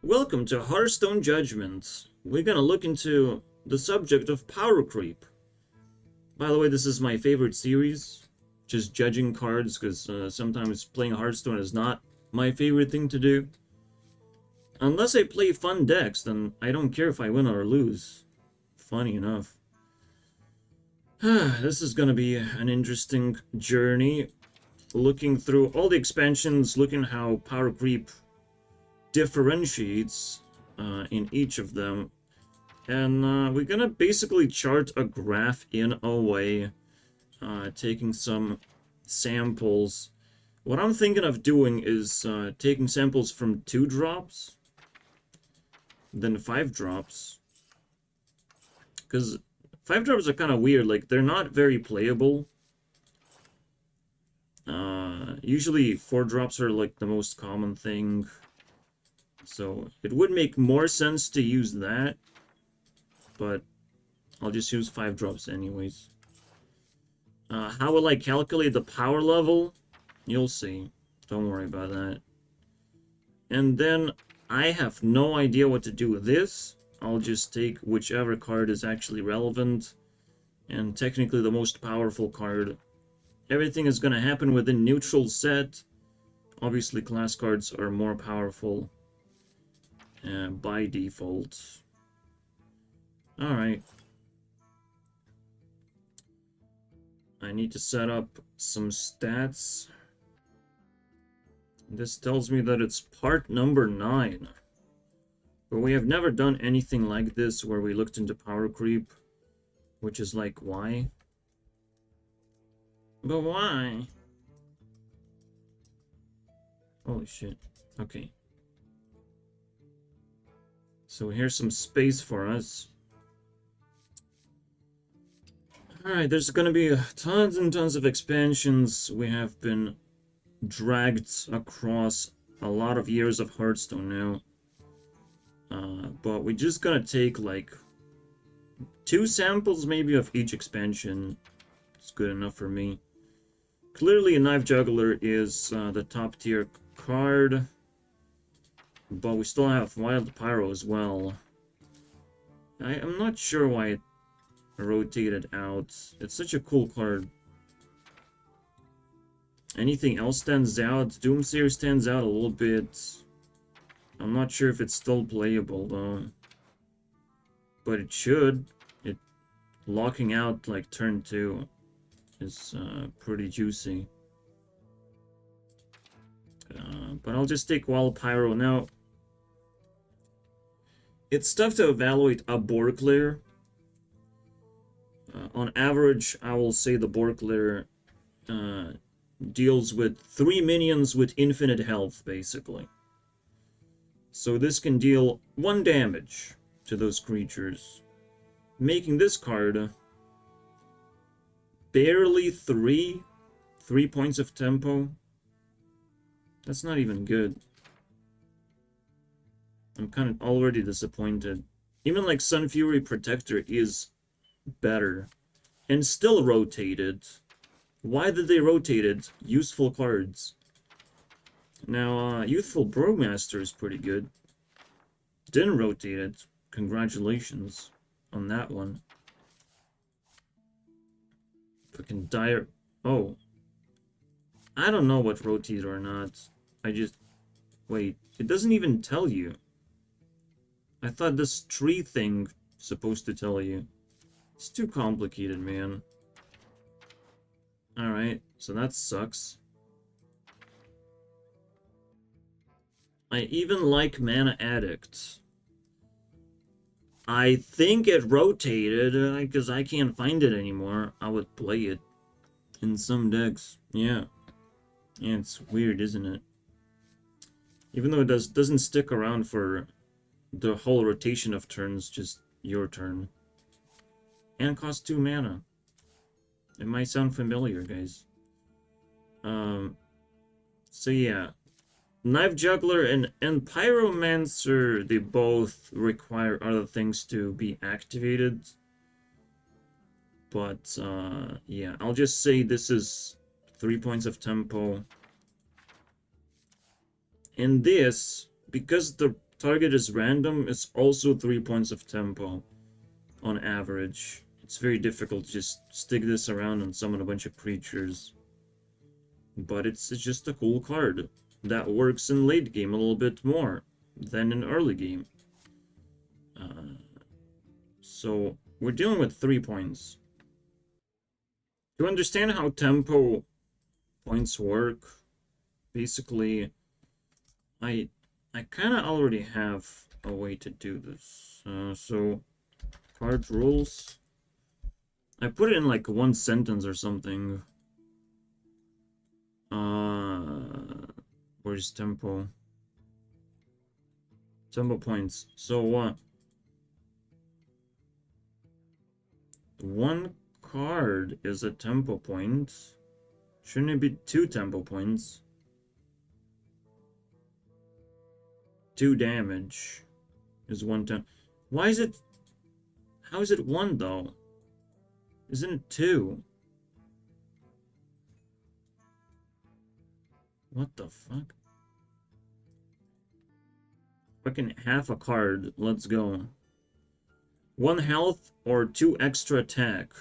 Welcome to Hearthstone Judgment. We're gonna look into the subject of power creep. By the way, this is my favorite series, just judging cards, because sometimes playing Hearthstone is not my favorite thing to do. Unless I play fun decks, then I don't care if I win or lose. Funny enough. This is gonna be an interesting journey. Looking through all the expansions, looking how power creep differentiates in each of them, and we're gonna basically chart a graph in a way, taking some samples. What I'm thinking of doing is taking samples from 2 drops, then 5 drops, because 5 drops are kind of weird, like they're not very playable. Usually 4 drops are like the most common thing. So it would make more sense to use that, but I'll just use 5 drops anyways. How will I calculate the power level? You'll see. Don't worry about that. And then I have no idea what to do with this. I'll just take whichever card is actually relevant, and technically the most powerful card. Everything is going to happen within neutral set. Obviously class cards are more powerful by default. Alright. I need to set up some stats. This tells me that it's part number 9. But we have never done anything like this where we looked into power creep. Which is like, why? But why? Holy shit. Okay. So here's some space for us. Alright, there's gonna be tons and tons of expansions. We have been dragged across a lot of years of Hearthstone now. But we're just gonna take like 2 samples maybe of each expansion. It's good enough for me. Clearly a Knife Juggler is the top tier card. But we still have Wild Pyro as well. I'm not sure why it rotated out. It's such a cool card. Anything else stands out? Doomsayer stands out a little bit. I'm not sure if it's still playable though. But it should. It locking out like turn 2 is pretty juicy. But I'll just take Wild Pyro now. It's tough to evaluate a Borkler. On average, I will say the Borkler deals with 3 minions with infinite health, basically. So this can deal 1 damage to those creatures, making this card barely 3 points of tempo. That's not even good. I'm kind of already disappointed. Even like Sun Fury Protector is better. And still rotated. Why did they rotate it? Useful cards. Now, Youthful Brewmaster is pretty good. Didn't rotate it. Congratulations on that one. Fucking dire... Oh. I don't know what rotated or not. I just... Wait, it doesn't even tell you. I thought this tree thing supposed to tell you. It's too complicated, man. Alright, so that sucks. I even like Mana Addict. I think it rotated, because I can't find it anymore. I would play it in some decks. Yeah. Yeah, it's weird, isn't it? Even though it doesn't stick around for the whole rotation of turns, just your turn. And cost 2 mana. It might sound familiar, guys. So yeah. Knife Juggler and Pyromancer, they both require other things to be activated. But, yeah, I'll just say this is 3 points of tempo. And this, because the target is random, it's also 3 points of tempo on average. It's very difficult to just stick this around and summon a bunch of creatures. But it's just a cool card that works in late game a little bit more than in early game. So we're dealing with 3 points. To understand how tempo points work, basically, I kind of already have a way to do this. So card rules. I put it in like one sentence or something. Where's tempo? Tempo points. So one card is a tempo point. Shouldn't it be 2 tempo points? 2 damage is 1 tempo. Why is it? How is it 1 though? Isn't it 2? What the fuck? Fucking half a card. Let's go. 1 health or 2 extra attack.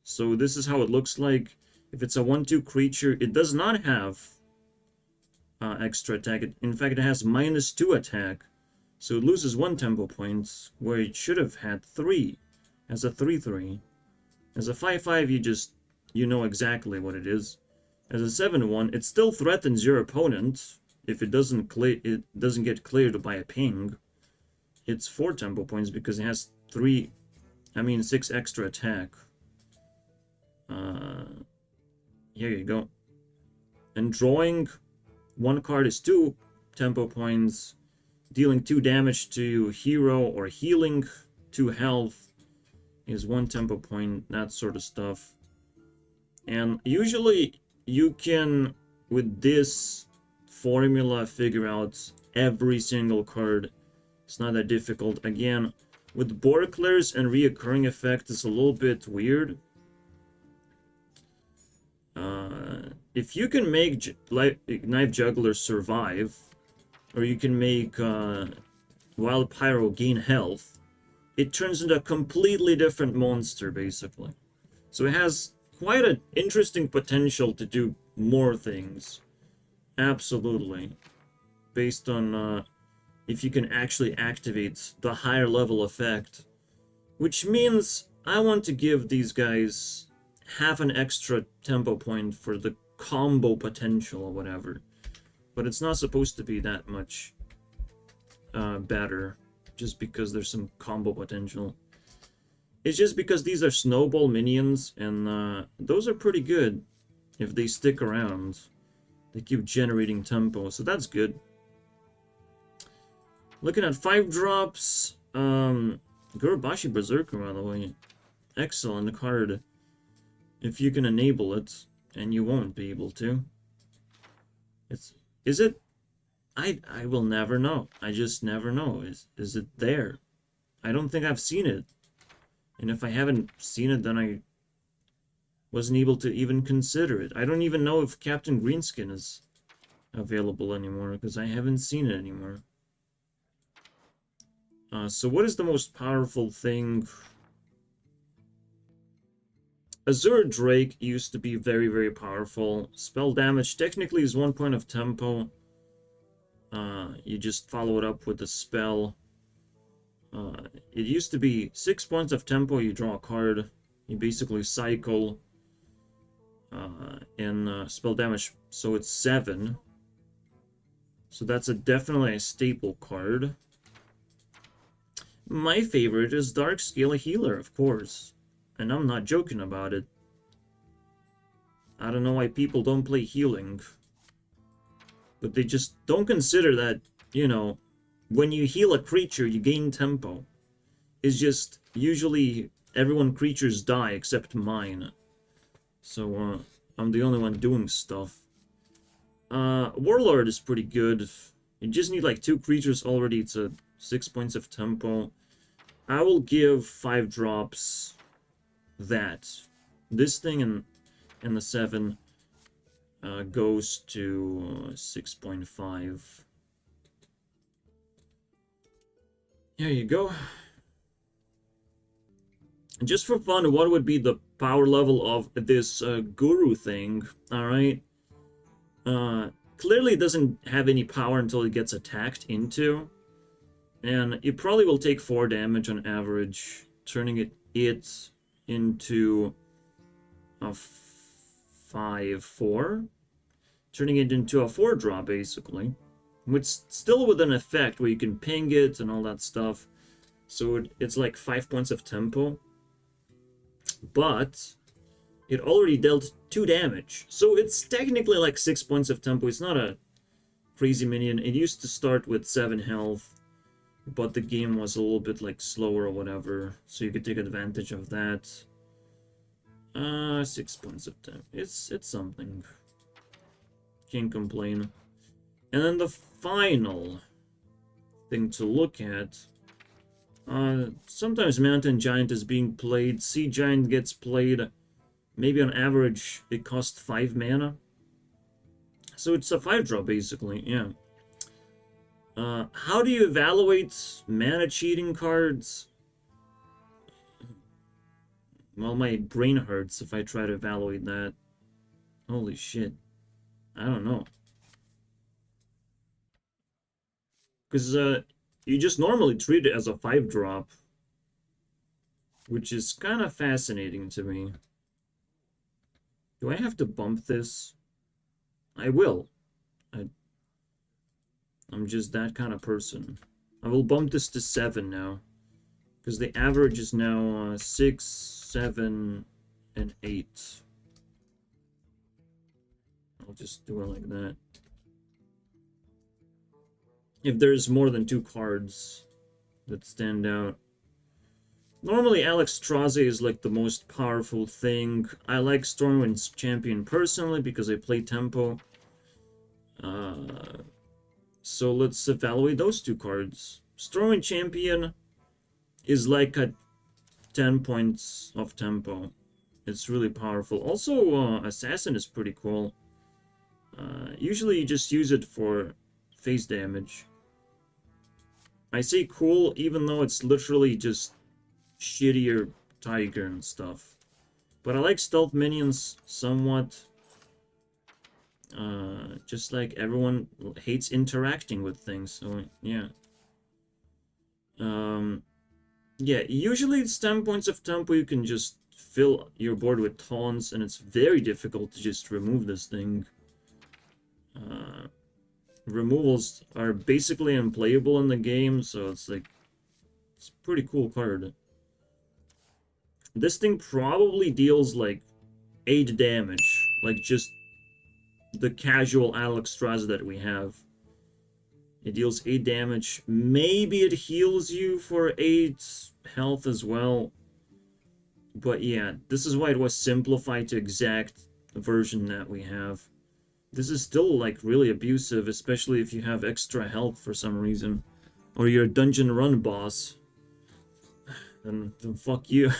So this is how it looks like. If it's a 1/2 creature, it does not have extra attack. In fact, it has -2 attack. So it loses 1 tempo point, where it should have had 3. As a 3/3. As a 5/5, you know exactly what it is. As a 7/1, it still threatens your opponent if it doesn't get cleared by a ping. It's 4 tempo points because it has 6 extra attack. Here you go. And drawing 1 card is 2 tempo points. Dealing 2 damage to hero or healing 2 health is 1 tempo point, that sort of stuff. And usually you can, with this formula, figure out every single card. It's not that difficult. Again, with Borklers and reoccurring effect, it's a little bit weird. If you can make Knife Juggler survive, or you can make Wild Pyro gain health, it turns into a completely different monster, basically. So it has quite an interesting potential to do more things. Absolutely. Based on if you can actually activate the higher level effect. Which means I want to give these guys half an extra tempo point for the combo potential or whatever. But it's not supposed to be that much better, just because there's some combo potential. It's just because these are snowball minions, and those are pretty good if they stick around. They keep generating tempo, so that's good. Looking at 5-drops, Gurubashi Berserker, by the way. Excellent card. If you can enable it, and you won't be able to. Is it? I will never know. I just never know. Is it there? I don't think I've seen it. And if I haven't seen it, then I wasn't able to even consider it. I don't even know if Captain Greenskin is available anymore, because I haven't seen it anymore. So what is the most powerful thing? Azure Drake used to be very, very powerful. Spell damage technically is 1 point of tempo. You just follow it up with a spell. It used to be 6 points of tempo, you draw a card. You basically cycle in spell damage, so it's 7. So that's definitely a staple card. My favorite is Darkscale Healer, of course. And I'm not joking about it. I don't know why people don't play healing. But they just don't consider that, you know, when you heal a creature, you gain tempo. It's just, usually, creatures die except mine. So, I'm the only one doing stuff. Warlord is pretty good. You just need like 2 creatures already to 6 points of tempo. I will give 5-drops that. This thing and the 7 goes to 6.5. There you go. And just for fun, what would be the power level of this guru thing? Alright. Clearly it doesn't have any power until it gets attacked into. And it probably will take 4 damage on average, turning it into a 5/4. Turning it into a 4-drop, basically. Which still with an effect where you can ping it and all that stuff. So it's like 5 points of tempo. But it already dealt 2 damage. So it's technically like 6 points of tempo. It's not a crazy minion. It used to start with 7 health. But the game was a little bit like slower or whatever. So you could take advantage of that. 6 points of tempo. It's something. Can't complain. And then the final thing to look at. Sometimes Mountain Giant is being played. Sea Giant gets played. Maybe on average it costs 5 mana. So it's a 5-drop basically, yeah. How do you evaluate mana cheating cards? Well, my brain hurts if I try to evaluate that. Holy shit. I don't know. Because you just normally treat it as a 5-drop. Which is kind of fascinating to me. Do I have to bump this? I will. I'm just that kind of person. I will bump this to 7 now. Because the average is now 6, 7, and 8. I'll just do it like that. If there's more than 2 cards that stand out. Normally Alex Straze is like the most powerful thing. I like Stormwind's Champion personally because I play tempo. So let's evaluate those 2 cards. Stormwind Champion is like a 10 points of tempo. It's really powerful. Also, Assassin is pretty cool. Usually you just use it for face damage. I say cool even though it's literally just shittier Tiger and stuff. But I like stealth minions somewhat. Just like everyone hates interacting with things, so yeah. Yeah, usually it's 10 points of tempo. You can just fill your board with taunts, and it's very difficult to just remove this thing. Removals are basically unplayable in the game, so it's like, it's a pretty cool card. This thing probably deals like 8 damage, like just the casual Alex Straze that we have. It deals 8 damage. Maybe it heals you for 8 health as well. But yeah, this is why it was simplified to exact version that we have. This is still like really abusive, especially if you have extra health for some reason. Or you're a dungeon run boss. Then fuck you.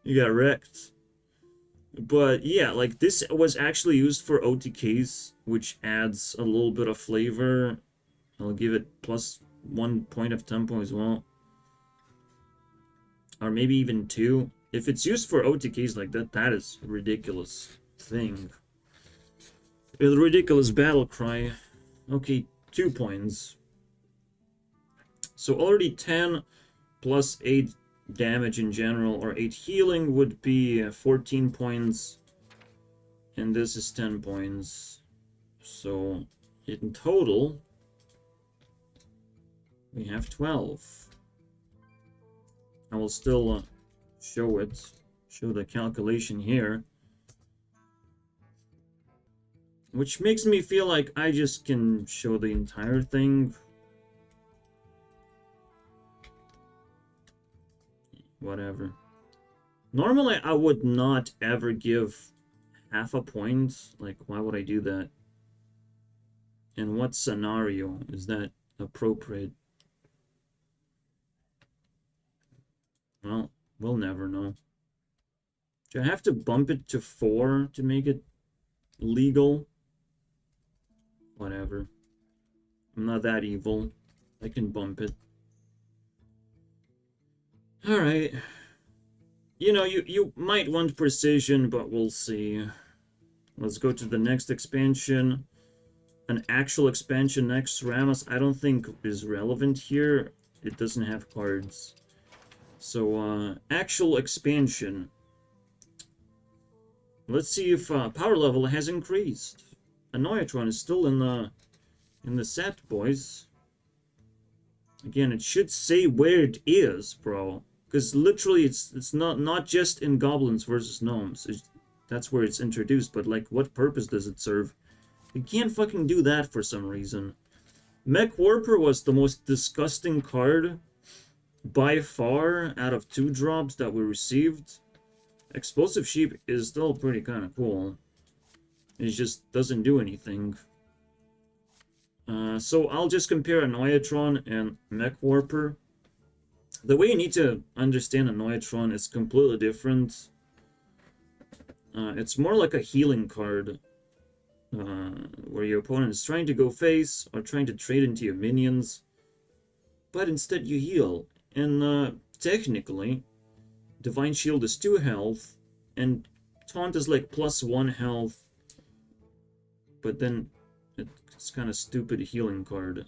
You got wrecked. But yeah, like this was actually used for OTKs, which adds a little bit of flavor. I'll give it +1 point of tempo as well. Or maybe even 2. If it's used for OTKs like that, that is a ridiculous thing. A ridiculous battle cry. Okay, 2 points. So already 10 plus 8 damage in general, or 8 healing would be 14 points. And this is 10 points. So in total, we have 12. I will still show the calculation here. Which makes me feel like I just can show the entire thing. Whatever. Normally, I would not ever give half a point. Like, why would I do that? In what scenario is that appropriate? Well, we'll never know. Do I have to bump it to 4 to make it legal? Whatever. I'm not that evil. I can bump it. Alright. You know, you might want precision, but we'll see. Let's go to the next expansion. An actual expansion next. Ramos, I don't think is relevant here. It doesn't have cards. So, actual expansion. Let's see if power level has increased. Annoyatron is still in the set, boys. Again, it should say where it is, bro. Because literally, it's not just in goblins versus gnomes. That's where it's introduced. But like, what purpose does it serve? You can't fucking do that for some reason. Mech Warper was the most disgusting card by far out of 2-drops that we received. Explosive Sheep is still pretty kind of cool. It just doesn't do anything. So I'll just compare Annoyatron and Mech Warper. The way you need to understand Annoyatron is completely different. It's more like a healing card. Where your opponent is trying to go face or trying to trade into your minions. But instead you heal. And technically, Divine Shield is 2 health, and Taunt is like +1 health. But then it's kind of stupid healing card.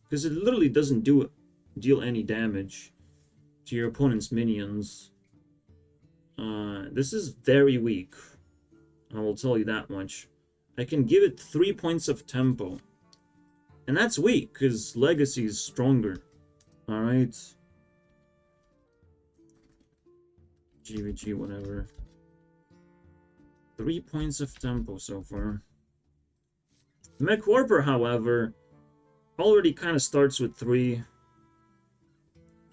Because it literally doesn't deal any damage to your opponent's minions. This is very weak. I will tell you that much. I can give it 3 points of tempo. And that's weak, because Legacy is stronger. Alright. GVG, whatever. 3 points of tempo so far. Mech Warper, however, already kind of starts with 3.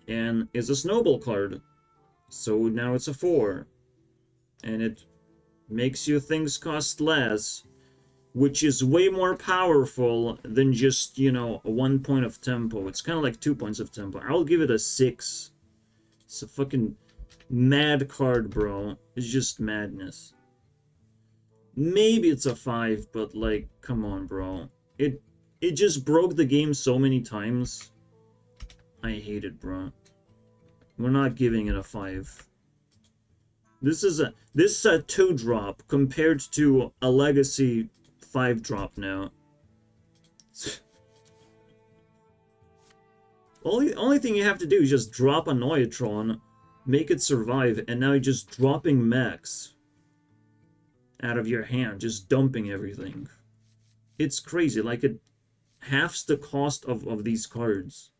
And is a snowball card. So now it's a 4. And it makes you things cost less, which is way more powerful than just, you know, 1 point of tempo. It's kind of like 2 points of tempo. I'll give it a 6. It's a fucking mad card, bro. It's just madness. Maybe it's a 5, but like, come on, bro. It just broke the game so many times. I hate it, bro. We're not giving it a 5. This is a 2-drop compared to a Legacy 5-drop now. Only thing you have to do is just drop a Noyatron, make it survive, and now you're just dropping mechs out of your hand, just dumping everything. It's crazy, like it halves the cost of these cards.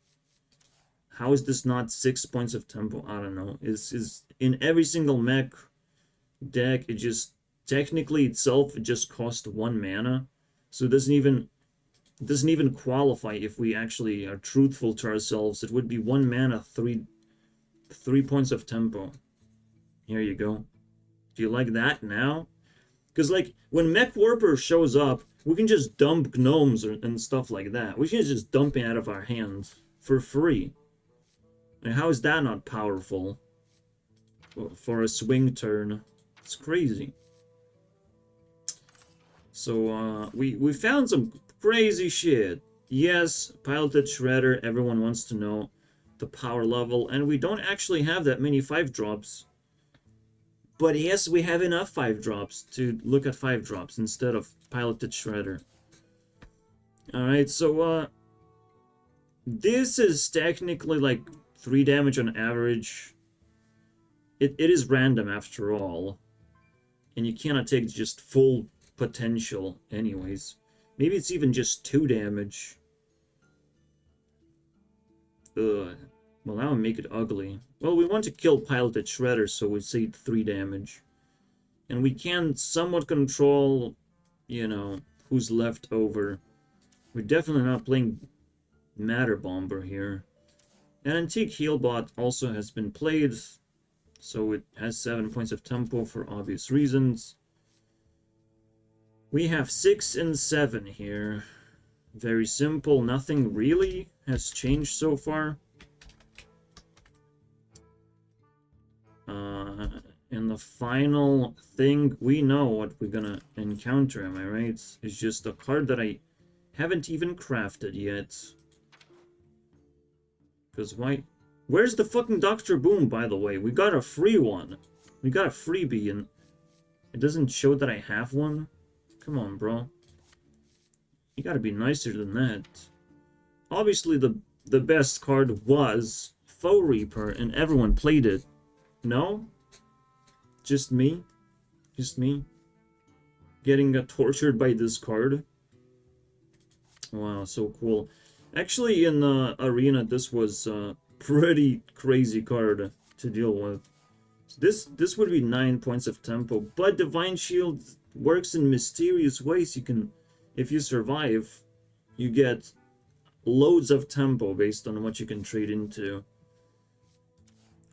How is this not 6 points of tempo? I don't know. Is in every single mech deck, it just technically itself it just costs 1 mana. So it doesn't even qualify if we actually are truthful to ourselves. It would be 1 mana, 3 points of tempo. Here you go. Do you like that now? Because like when Mech Warper shows up, we can just dump gnomes and stuff like that. We can just dump it out of our hands for free. And how is that not powerful for a swing turn? It's crazy. So we found some crazy shit. Yes, piloted shredder, everyone wants to know the power level, and we don't actually have that many 5-drops. But yes, we have enough 5-drops to look at 5-drops instead of piloted shredder. Alright, so this is technically like 3 damage on average. It is random after all. And you cannot take just full potential anyways. Maybe it's even just 2 damage. Ugh. Well, that would make it ugly. Well, we want to kill piloted shredder, so we say 3 damage. And we can somewhat control, you know, who's left over. We're definitely not playing Matter Bomber here. An Antique Healbot also has been played, so it has 7 points of tempo for obvious reasons. We have 6 and 7 here. Very simple, nothing really has changed so far. And the final thing, we know what we're gonna encounter, am I right? It's just a card that I haven't even crafted yet. Because why Where's the fucking Dr. Boom, by the way? We got a free one. We got a freebie, and it doesn't show that I have one? Come on, bro. You gotta be nicer than that. Obviously, the best card was Foe Reaper, and everyone played it. No? Just me? Just me? Getting tortured by this card? Wow, so cool. Actually, in the arena, this was a pretty crazy card to deal with. So this would be 9 points of tempo, but Divine Shield works in mysterious ways. You can, if you survive, you get loads of tempo based on what you can trade into.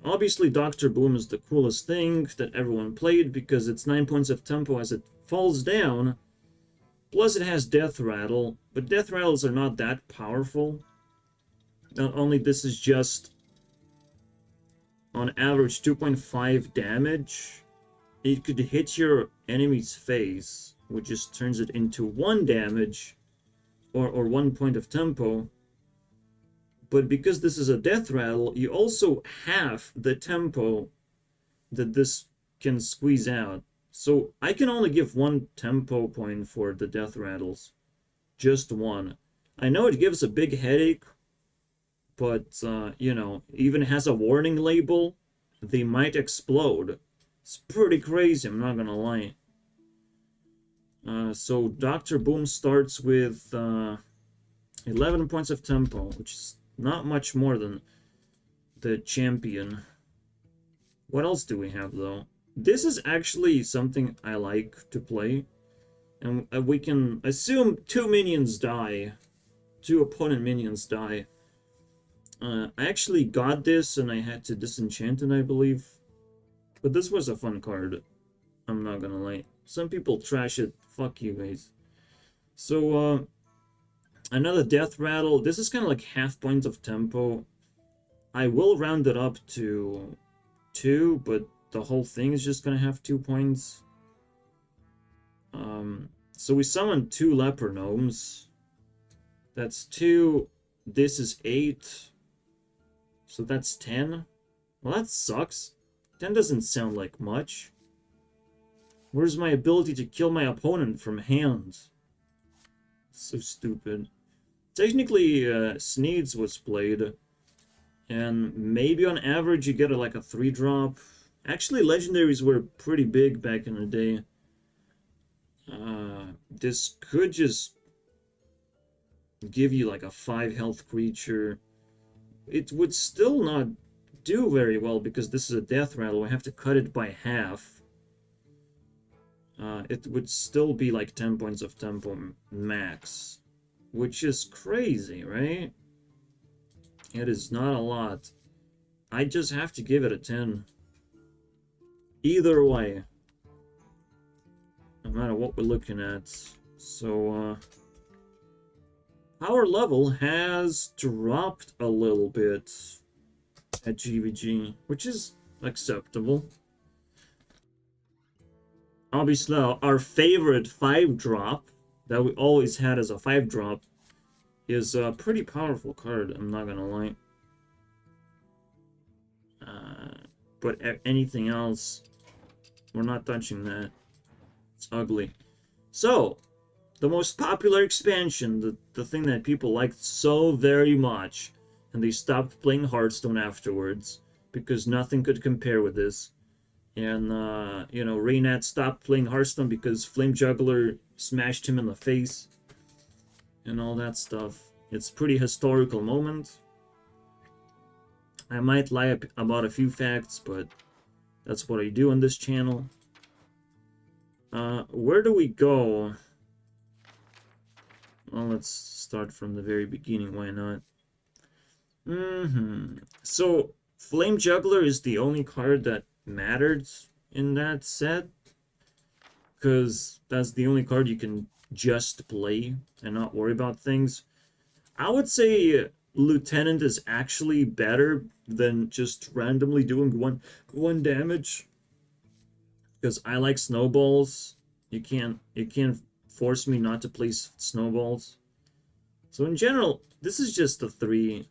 Obviously, Dr. Boom is the coolest thing that everyone played because it's 9 points of tempo as it falls down. Plus, it has Death Rattle, but Death Rattles are not that powerful. Not only this is just, on average, 2.5 damage. It could hit your enemy's face, which just turns it into 1 damage, or 1 point of tempo. But because this is a Death Rattle, you also have the tempo that this can squeeze out. So I can only give 1 tempo point for the Death Rattles. Just 1. I know it gives a big headache, but, you know, even has a warning label. They might explode. It's pretty crazy, I'm not gonna lie. So Dr. Boom starts with 11 points of tempo, which is not much more than the champion. What else do we have, though? This is actually something I like to play. And we can assume 2 minions die. 2 opponent minions die. I actually got this and I had to disenchant it, I believe. But this was a fun card. I'm not gonna lie. Some people trash it. Fuck you guys. So, another Death Rattle. This is kind of like half points of tempo. I will round it up to 2, but the whole thing is just gonna have 2 points. So we summon 2 Leper Gnomes. That's 2. This is 8. So that's 10. Well, that sucks. 10 doesn't sound like much. Where's my ability to kill my opponent from hand? So stupid. Technically, Sneeds was played. And maybe on average you get like a 3-drop. Actually, legendaries were pretty big back in the day. This could just give you like a 5 health creature. It would still not do very well because this is a Death Rattle. I have to cut it by half. It would still be like 10 points of tempo max, which is crazy, right? It is not a lot. I just have to give it a 10. Either way. No matter what we're looking at. So, power level has dropped a little bit at GVG, which is acceptable. Obviously, our favorite 5-drop that we always had as a 5-drop is a pretty powerful card, I'm not gonna lie. But anything else, we're not touching that. It's ugly. So, the most popular expansion, the thing that people liked so very much, and they stopped playing Hearthstone afterwards, because nothing could compare with this. And, you know, Reynat stopped playing Hearthstone because Flame Juggler smashed him in the face, and all that stuff. It's a pretty historical moment. I might lie about a few facts, but that's what I do on this channel. Where do we go? Well, let's start from the very beginning, why not? So, Flame Juggler is the only card that mattered in that set, because that's the only card you can just play and not worry about things. I would say Lieutenant is actually better than just randomly doing one damage, because I like snowballs. You can't force me not to place snowballs. So in general, this is just the 3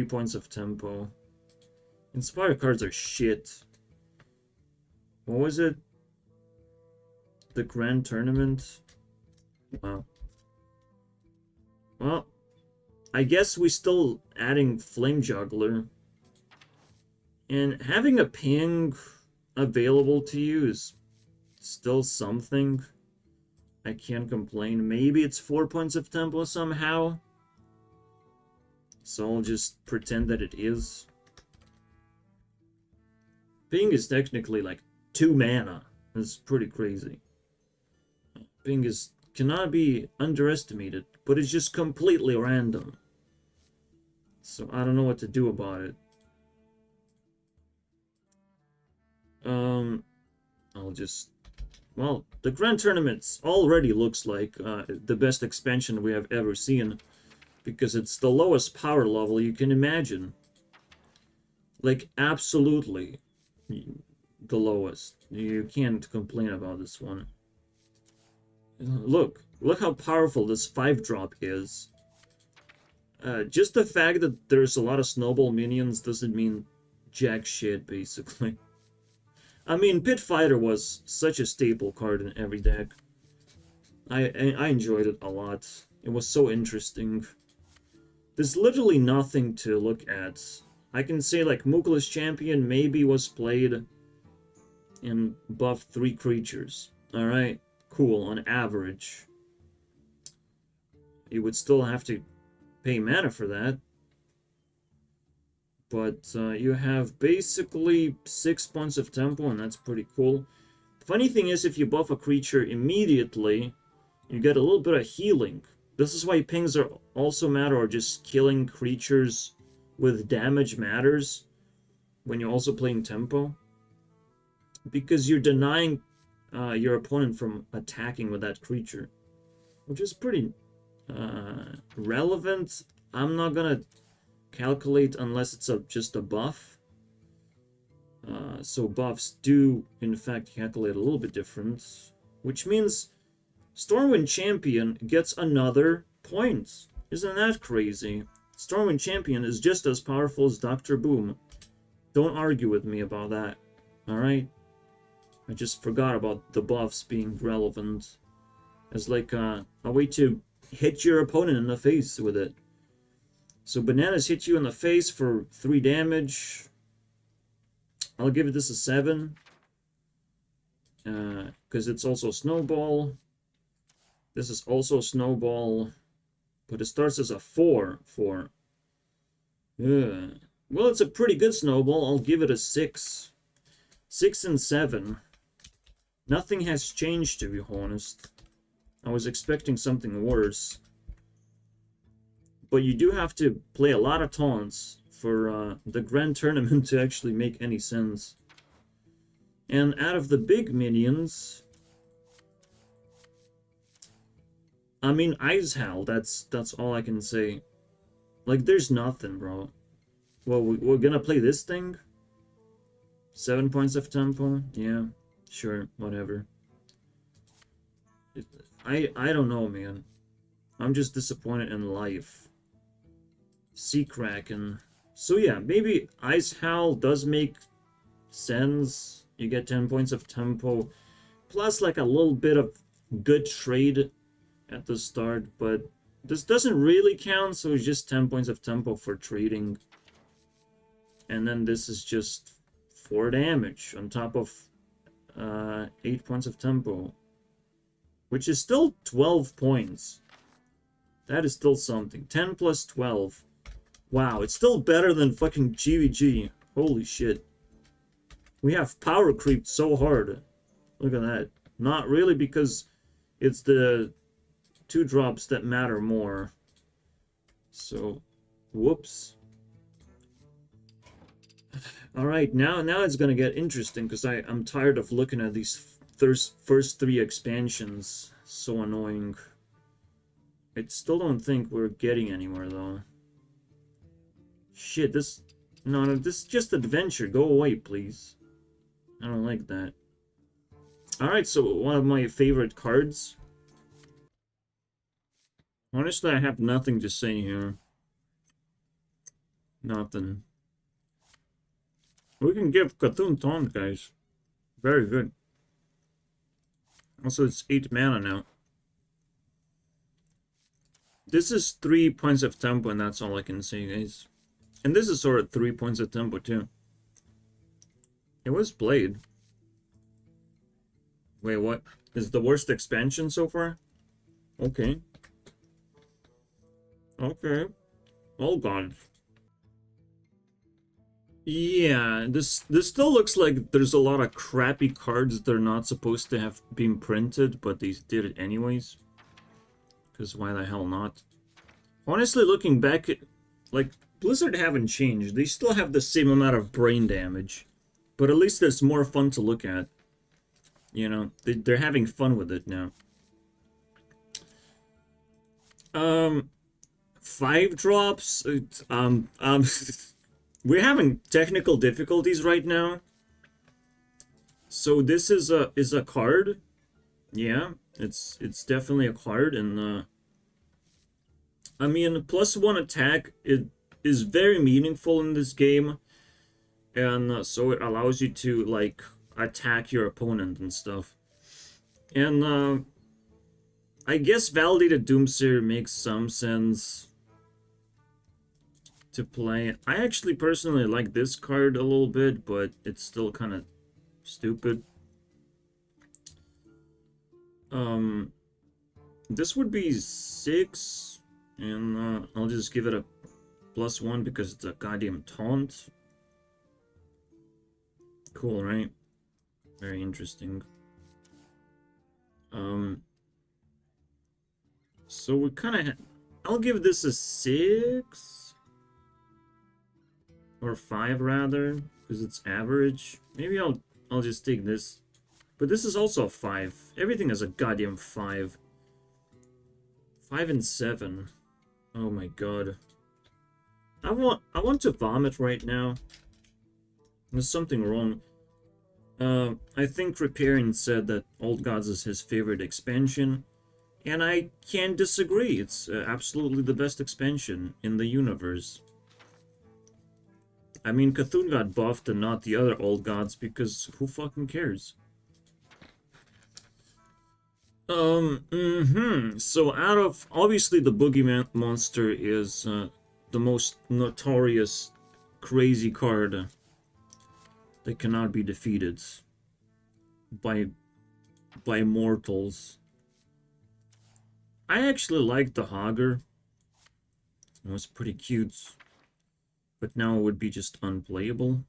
points of tempo. Inspire cards are shit. What was it? The Grand Tournament? Wow. Well, I guess we're still adding Flame Juggler. And having a ping available to you is still something. I can't complain. Maybe it's 4 points of tempo somehow. So I'll just pretend that it is. Ping is technically like 2 mana. That's pretty crazy. Ping is cannot be underestimated, but it's just completely random. So I don't know what to do about it. I'll just... Well, the Grand Tournament already looks like the best expansion we have ever seen, because it's the lowest power level you can imagine. Like, absolutely the lowest. You can't complain about this one. Look how powerful this 5-drop is. Just the fact that there's a lot of snowball minions doesn't mean jack shit, basically. I mean, Pit Fighter was such a staple card in every deck. I enjoyed it a lot. It was so interesting. There's literally nothing to look at. I can say, like, Mookala's Champion maybe was played and buffed 3 creatures. Alright, cool, on average. You would still have to pay mana for that. But you have basically 6 points of tempo, and that's pretty cool. The funny thing is, if you buff a creature immediately, you get a little bit of healing. This is why pings are also matter, or just killing creatures with damage matters when you're also playing tempo. Because you're denying your opponent from attacking with that creature, which is pretty relevant. I'm not gonna calculate unless it's just a buff. So buffs do, in fact, calculate a little bit different, which means Stormwind Champion gets another point. Isn't that crazy? Stormwind Champion is just as powerful as Dr. Boom. Don't argue with me about that, alright? I just forgot about the buffs being relevant as like a way to hit your opponent in the face with it. So Bananas hit you in the face for 3 damage. I'll give this a 7. Because it's also Snowball. This is also Snowball. But it starts as a 4. Well, it's a pretty good Snowball. I'll give it a 6. 6 and 7. Nothing has changed, to be honest. I was expecting something worse. But you do have to play a lot of taunts for the Grand Tournament to actually make any sense. And out of the big minions, I mean, Icehowl, that's all I can say. Like, there's nothing, bro. Well, we're gonna play this thing? 7 points of tempo? Yeah, sure, whatever. I don't know, man. I'm just disappointed in life. Sea Kraken. So yeah, maybe Icehowl does make sense. You get 10 points of tempo, plus like a little bit of good trade at the start, but this doesn't really count, so it's just 10 points of tempo for trading. And then this is just 4 damage on top of 8 points of tempo, which is still 12 points. That is still something. 10 plus 12. Wow, it's still better than fucking GVG. Holy shit. We have power creeped so hard. Look at that. Not really, because it's the 2 drops that matter more. So, whoops. Alright, now it's gonna get interesting, because I'm tired of looking at these first 3 expansions. So annoying. I still don't think we're getting anywhere, though. Shit, this... No, this is just adventure. Go away, please. I don't like that. Alright, so one of my favorite cards. Honestly, I have nothing to say here. Nothing. We can give Cthulhu Taunt, guys. Very good. Also, it's 8 mana now. This is 3 points of tempo, and that's all I can say, guys. And this is sort of 3 points of tempo, too. It was played. Wait, what? Is the worst expansion so far? Okay. Okay. Oh, God. Yeah, this still looks like there's a lot of crappy cards that are not supposed to have been printed, but they did it anyways. Because why the hell not? Honestly, looking back, like, Blizzard haven't changed. They still have the same amount of brain damage. But at least it's more fun to look at. You know, they're having fun with it now. 5 drops? We're having technical difficulties right now. So this is a card. Yeah, it's definitely a card, and I mean, +1 attack, it is very meaningful in this game, and so it allows you to, like, attack your opponent and stuff. And I guess Validated Doomsayer makes some sense to play. I actually personally like this card a little bit, but it's still kind of stupid. This would be 6, and I'll just give it a +1 because it's a goddamn taunt. Cool, right? Very interesting. So we kind of... I'll give this a 6. Or 5, rather, because it's average. Maybe I'll just take this. But this is also a 5. Everything is a goddamn 5. 5 and 7. Oh my god. I want to vomit right now. There's something wrong. I think Riparian said that Old Gods is his favorite expansion, and I can't disagree. It's absolutely the best expansion in the universe. I mean, Cthulhu got buffed and not the other Old Gods, because who fucking cares? So out of... Obviously, the Boogeyman Monster is the most notorious, crazy card that cannot be defeated by mortals. I actually liked the Hogger. It was pretty cute. But now it would be just unplayable.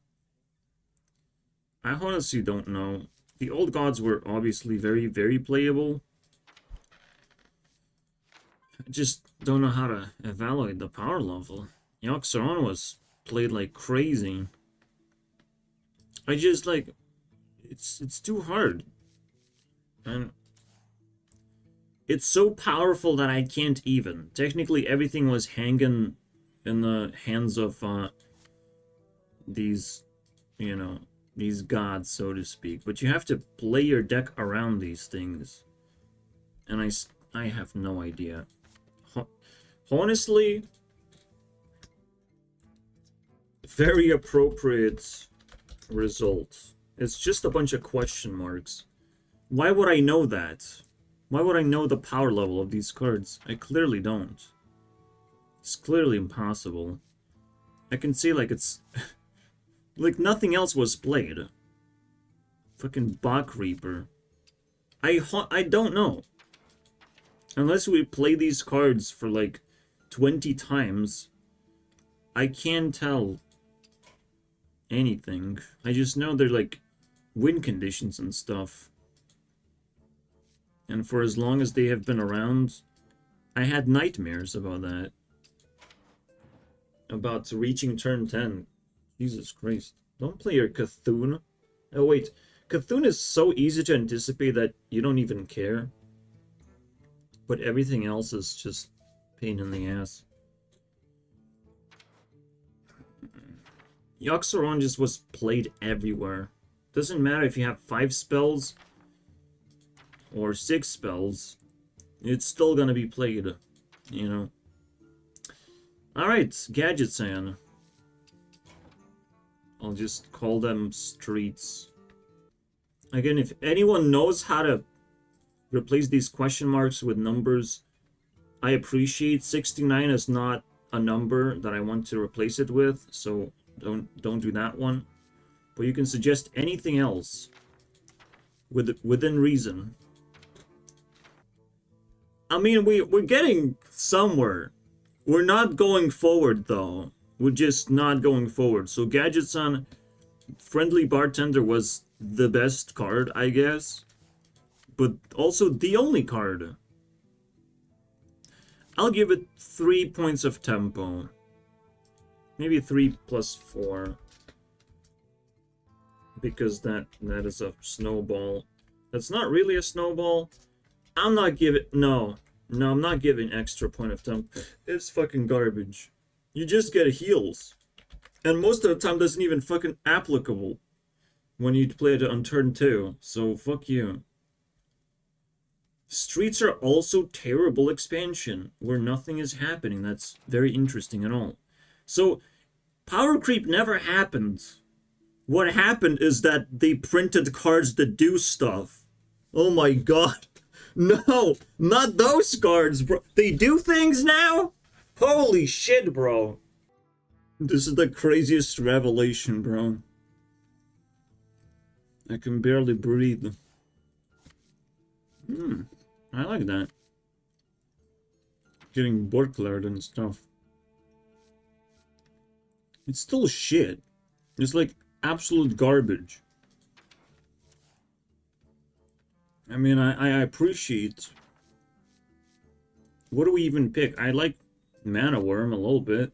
I honestly don't know. The Old Gods were obviously very, very playable. I just don't know how to evaluate the power level. Yoxaron was played like crazy. I just, like... It's too hard. And... It's so powerful that I can't even. Technically, everything was hanging in the hands of these, you know, these gods, so to speak. But you have to play your deck around these things. And I have no idea. Honestly, very appropriate result. It's just a bunch of question marks. Why would I know that? Why would I know the power level of these cards? I clearly don't. It's clearly impossible. I can see, like, it's... like, nothing else was played. Fucking Bach Reaper. I don't know. Unless we play these cards for, like, 20 times, I can't tell anything. I just know they're, like, win conditions and stuff. And for as long as they have been around, I had nightmares about that. About reaching turn 10. Jesus Christ. Don't play your Cthulhu. Oh wait, Cthulhu is so easy to anticipate that you don't even care. But everything else is just pain in the ass. Yoxaron just was played everywhere. Doesn't matter if you have 5 spells or 6 spells. It's still gonna be played, you know. Alright, Gadget-san. I'll just call them streets. Again, if anyone knows how to replace these question marks with numbers, I appreciate 69 is not a number that I want to replace it with, so don't do that one. But you can suggest anything else within reason. I mean, we're getting somewhere. We're not going forward, though. We're just not going forward. So Gadgets on Friendly Bartender was the best card, I guess. But also the only card. I'll give it 3 points of tempo. Maybe 3 plus 4. Because that is a snowball. That's not really a snowball. I'm not giving... No, I'm not giving extra point of tempo. It's fucking garbage. You just get heals. And most of the time that's not even fucking applicable when you play it on turn 2. So fuck you. Streets are also terrible expansion, where nothing is happening. That's very interesting at all. So, power creep never happened. What happened is that they printed cards that do stuff. Oh my god. No, not those cards, bro. They do things now? Holy shit, bro. This is the craziest revelation, bro. I can barely breathe. I like that. Getting Borkland and stuff. It's still shit. It's like absolute garbage. I mean, I appreciate... What do we even pick? I like Mana Worm a little bit.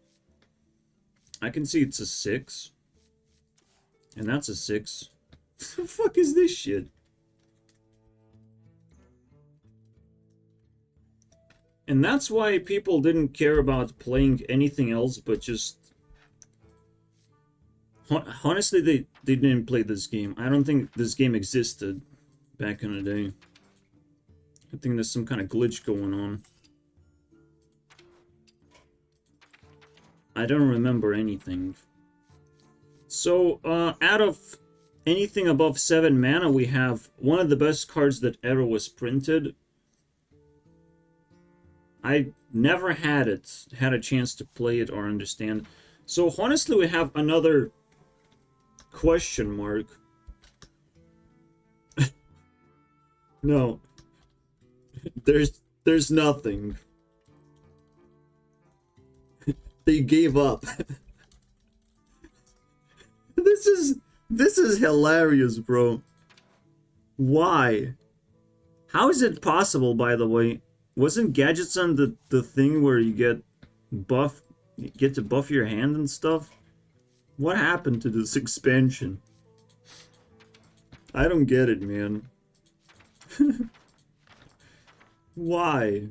I can see it's a 6. And that's a 6. What the fuck is this shit? And that's why people didn't care about playing anything else but just... Honestly, they didn't play this game. I don't think this game existed back in the day. I think there's some kind of glitch going on. I don't remember anything. So, out of anything above 7 mana, we have one of the best cards that ever was printed. I never had a chance to play it or understand. So honestly, we have another question mark. No. There's nothing. They gave up. This is hilarious, bro. Why? How is it possible, by the way? Wasn't Gadgets on the thing where you get to buff your hand and stuff? What happened to this expansion? I don't get it, man. Why?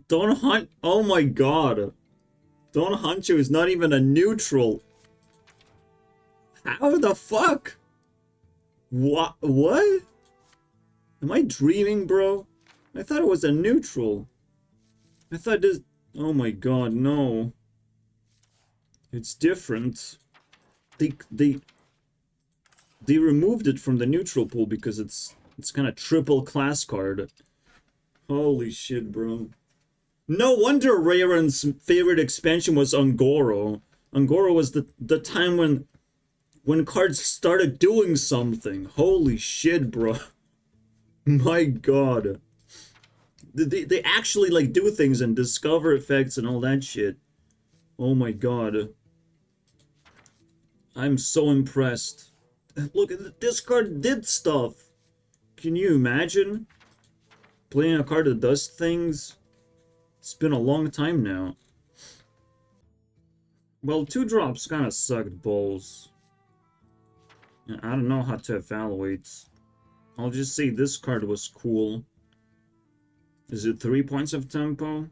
Don Hunt... Oh my god. Don Hancho is not even a neutral. How the fuck? What? What? Am I dreaming, bro? I thought it was a neutral. I thought this... Oh my god, no. It's different. They removed it from the neutral pool because it's kind of triple class card. Holy shit, bro. No wonder Rayron's favorite expansion was Ungoro. Ungoro was the time when cards started doing something. Holy shit, bro. My god. They actually, like, do things and discover effects and all that shit. Oh my god. I'm so impressed. Look, this card did stuff. Can you imagine? Playing a card that does things? It's been a long time now. Well, 2-drops kind of sucked balls. I don't know how to evaluate. I'll just say this card was cool. Is it 3 points of tempo?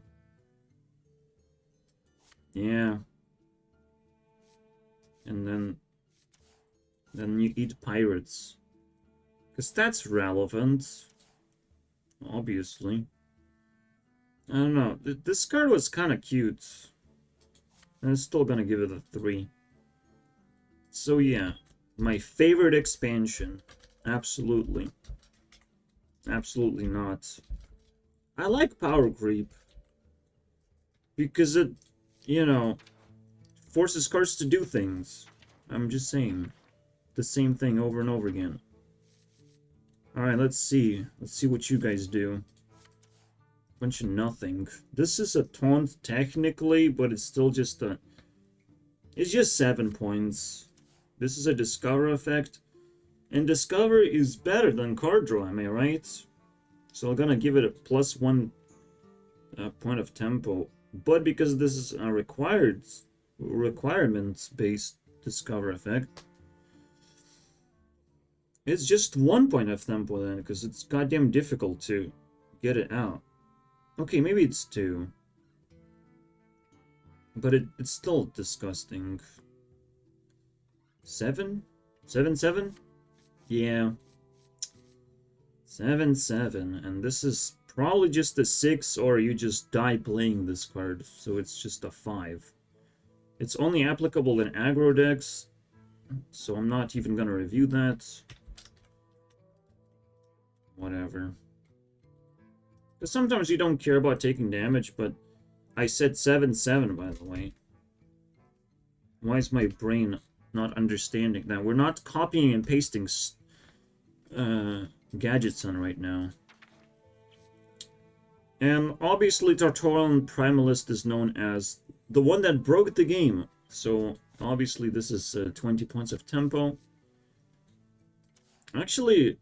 Yeah. And then you eat pirates. Because that's relevant. Obviously. I don't know. This card was kind of cute. I'm still gonna give it a 3. So yeah, my favorite expansion. Absolutely. Absolutely not. I like power creep. Because it, you know, forces cards to do things. I'm just saying. The same thing over and over again. Alright, let's see. Let's see what you guys do. Bunch of nothing. This is a taunt technically, but it's still just a... It's just 7 points. This is a Discover effect. And Discover is better than card draw, am I right? So I'm gonna give it a +1 point of tempo. But because this is a requirements-based Discover effect, it's just 1 point of tempo then, because it's goddamn difficult to get it out. Okay, maybe it's 2. But it's still disgusting. 7? 7/7? Yeah. 7/7. And this is probably just a 6, or you just die playing this card. So it's just a 5. It's only applicable in aggro decks, so I'm not even gonna review that. Whatever. Because sometimes you don't care about taking damage, but I said 7/7, by the way. Why is my brain not understanding that? We're not copying and pasting gadgets on right now. And obviously Tartorian Primalist is known as the one that broke the game. So obviously this is 20 points of tempo. Actually,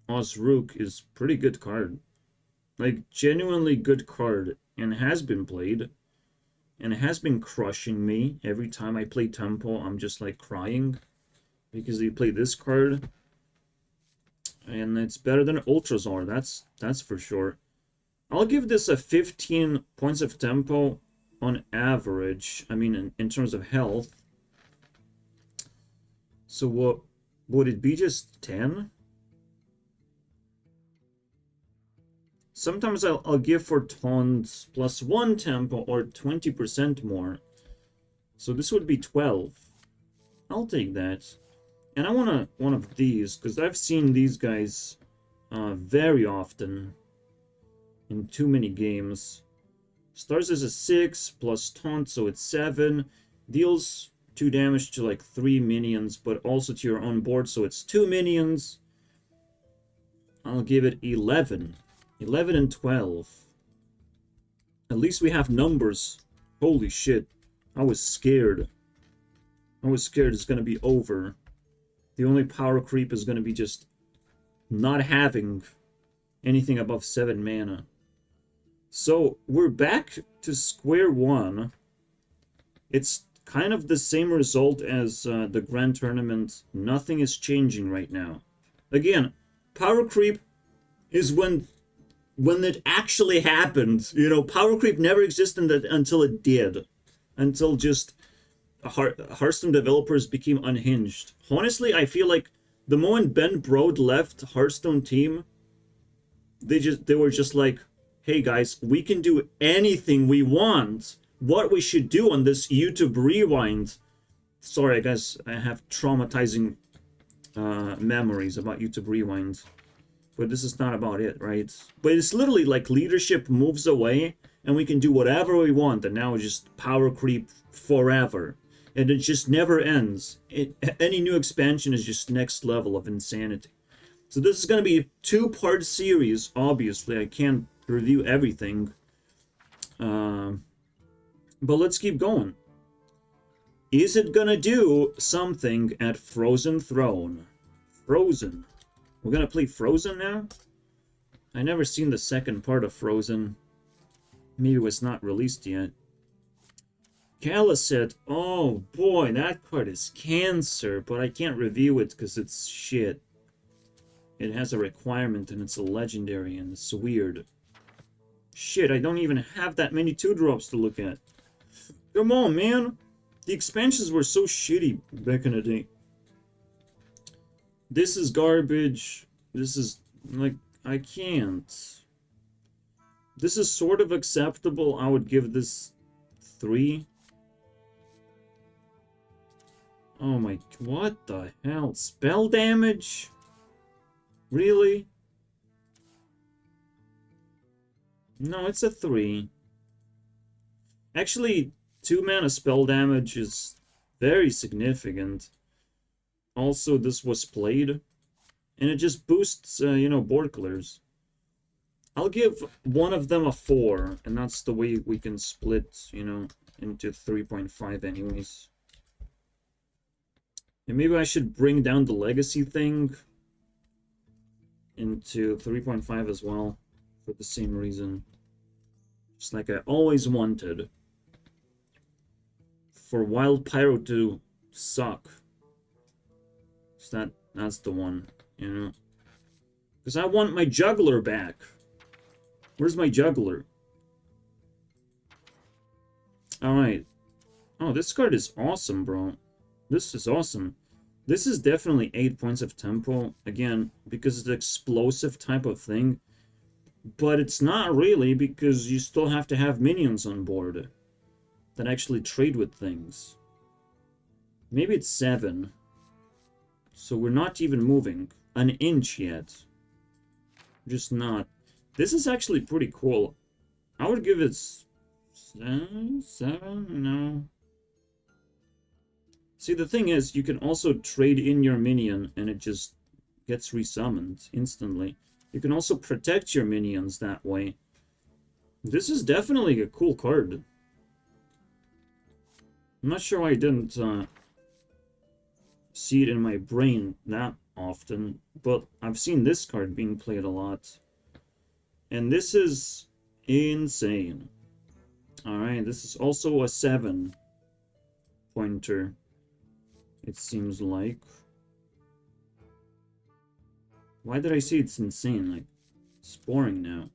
Osrook is pretty good card. Like, genuinely good card. And has been played. And it has been crushing me. Every time I play tempo, I'm just like crying. Because you play this card. And it's better than Ultrazar, that's for sure. I'll give this a 15 points of tempo on average. I mean, in terms of health. So what would it be, just 10? Sometimes I'll give for taunts +1 tempo or 20% more. So this would be 12. I'll take that. And I want one of these, because I've seen these guys very often in too many games. Starts as a 6 plus taunt, so it's 7. Deals 2 damage to like 3 minions, but also to your own board, so it's 2 minions. I'll give it 11. 11 and 12. At least we have numbers. Holy shit. I was scared. I was scared it's gonna be over. The only power creep is gonna be just not having anything above 7 mana. So, we're back to square one. It's kind of the same result as the Grand Tournament. Nothing is changing right now. Again, power creep is when it actually happened. You know, power creep never existed until it did. Until just Hearthstone developers became unhinged. Honestly, I feel like the moment Ben Brode left Hearthstone team, they were just like, hey guys, we can do anything we want. What we should do on this YouTube Rewind. Sorry guys, I have traumatizing memories about YouTube Rewind. But this is not about it, right? But it's literally like leadership moves away and we can do whatever we want, and now it's just power creep forever. And it just never ends. Any new expansion is just next level of insanity. So this is going to be a 2-part series, obviously. I can't review everything. But let's keep going. Is it going to do something at Frozen Throne? Frozen. We're going to play Frozen now? I never seen the second part of Frozen. Maybe it was not released yet. Caliset. Oh boy, that card is cancer, but I can't review it because it's shit. It has a requirement and it's a legendary and it's weird. Shit, I don't even have that many 2-drops to look at. Come on, man. The expansions were so shitty back in the day. This is garbage. This is, like, I can't. This is sort of acceptable. I would give this 3. Oh my, what the hell? Spell damage? Really? No, it's a 3. Actually, 2 mana spell damage is very significant. Also, this was played, and it just boosts, you know, board clears. I'll give one of them a 4, and that's the way we can split, you know, into 3.5 anyways. And maybe I should bring down the legacy thing into 3.5 as well, for the same reason. Just like I always wanted. For Wild Pyro to suck. So that's the one, you know? Because I want my Juggler back. Where's my Juggler? Alright. Oh, this card is awesome, bro. This is awesome. This is definitely 8 points of tempo. Again, because it's an explosive type of thing. But it's not really, because you still have to have minions on board that actually trade with things. Maybe it's 7. So we're not even moving an inch yet. Just not. This is actually pretty cool. I would give it 7? No. See, the thing is, you can also trade in your minion and it just gets resummoned instantly. You can also protect your minions that way. This is definitely a cool card. I'm not sure why I didn't see it in my brain that often, but I've seen this card being played a lot. And this is insane. Alright, this is also a 7 pointer, it seems like. Why did I say it's insane? Like, it's boring now.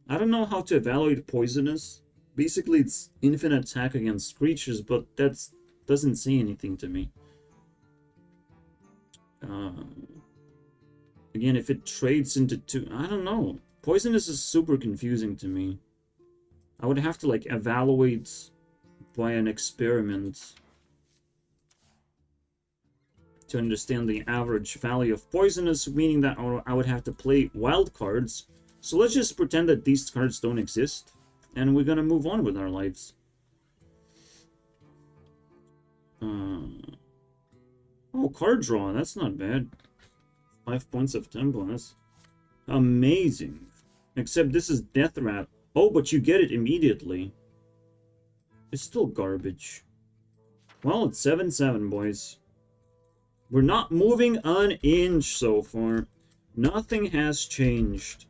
I don't know how to evaluate poisonous. Basically, it's infinite attack against creatures, but that doesn't say anything to me. Again, if it trades into 2... I don't know. Poisonous is super confusing to me. I would have to, like, evaluate by an experiment to understand the average value of poisonous, meaning that I would have to play wild cards. So let's just pretend that these cards don't exist, and we're gonna move on with our lives. Oh, card draw, that's not bad. 5 points of tempo, that's amazing. Except this is Death Rat. Oh, but you get it immediately. It's still garbage. Well, it's 7-7, boys. We're not moving an inch so far. Nothing has changed.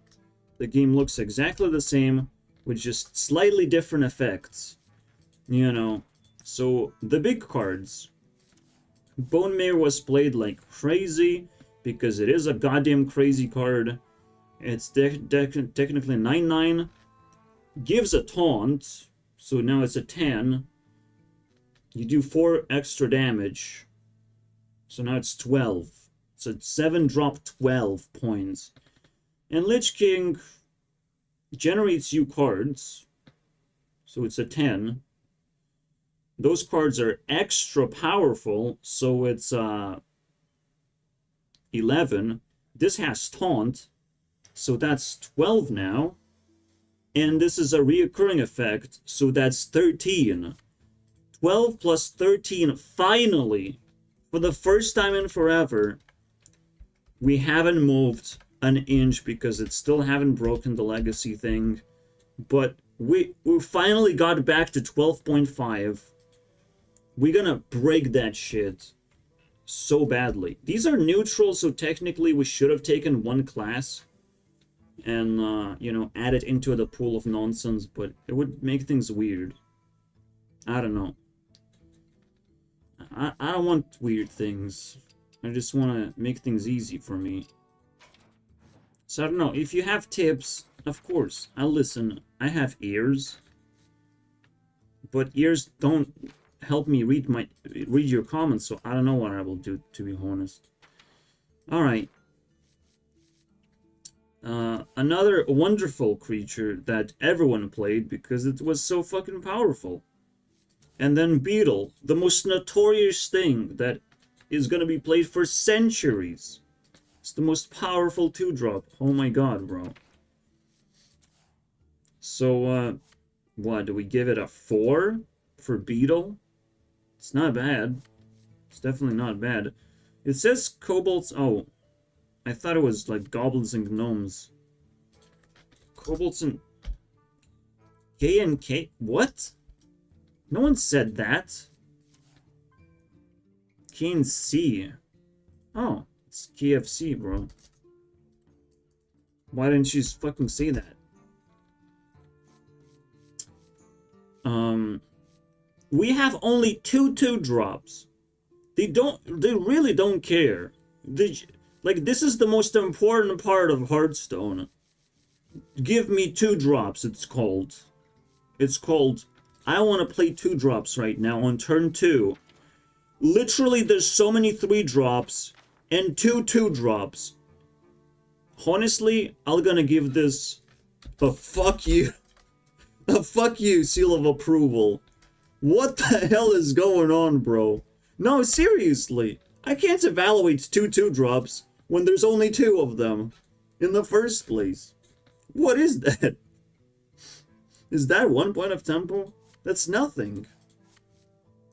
The game looks exactly the same, with just slightly different effects. You know, so the big cards. Bone Mare was played like crazy, because it is a goddamn crazy card. It's technically 9-9. Gives a taunt, so now it's a 10. You do 4 extra damage. So now it's 12. So it's 7 drop 12 points. And Lich King generates you cards. So it's a 10. Those cards are extra powerful, so it's 11. This has taunt, so that's 12 now. And this is a reoccurring effect, so that's 13. 12 plus 13, finally, for the first time in forever, we haven't moved an inch because it still haven't broken the legacy thing. But we finally got back to 12.5. We're gonna break that shit so badly. These are neutral, so technically we should have taken one class and, you know, add it into the pool of nonsense, but it would make things weird. I don't know. I don't want weird things. I just want to make things easy for me. So I don't know. If you have tips, of course, I'll listen. I have ears. But ears don't help me read your comments, so I don't know what I will do, to be honest. Alright. Another wonderful creature that everyone played because it was so fucking powerful. And then Beetle, the most notorious thing that is going to be played for centuries. It's the most powerful 2-drop. Oh my god, bro. So, what, do we give it a 4 for Beetle? It's not bad. It's definitely not bad. It says kobolds... Oh, I thought it was like goblins and gnomes. Kobolds and... K and K? What? No one said that. K and C. Oh, it's KFC, bro. Why didn't you just fucking say that? We have only 2-2-drops. They really don't care. Like, this is the most important part of Hearthstone. Give me 2-drops, it's called. It's called, I want to play 2-drops right now on turn 2. Literally, there's so many 3-drops and 2-2-drops. Honestly, I'm gonna give this a fuck you. A fuck you seal of approval. What the hell is going on, bro? No, seriously. I can't evaluate 2-2-drops when there's only 2 of them in the first place. What is that? Is that 1 point of tempo? That's nothing.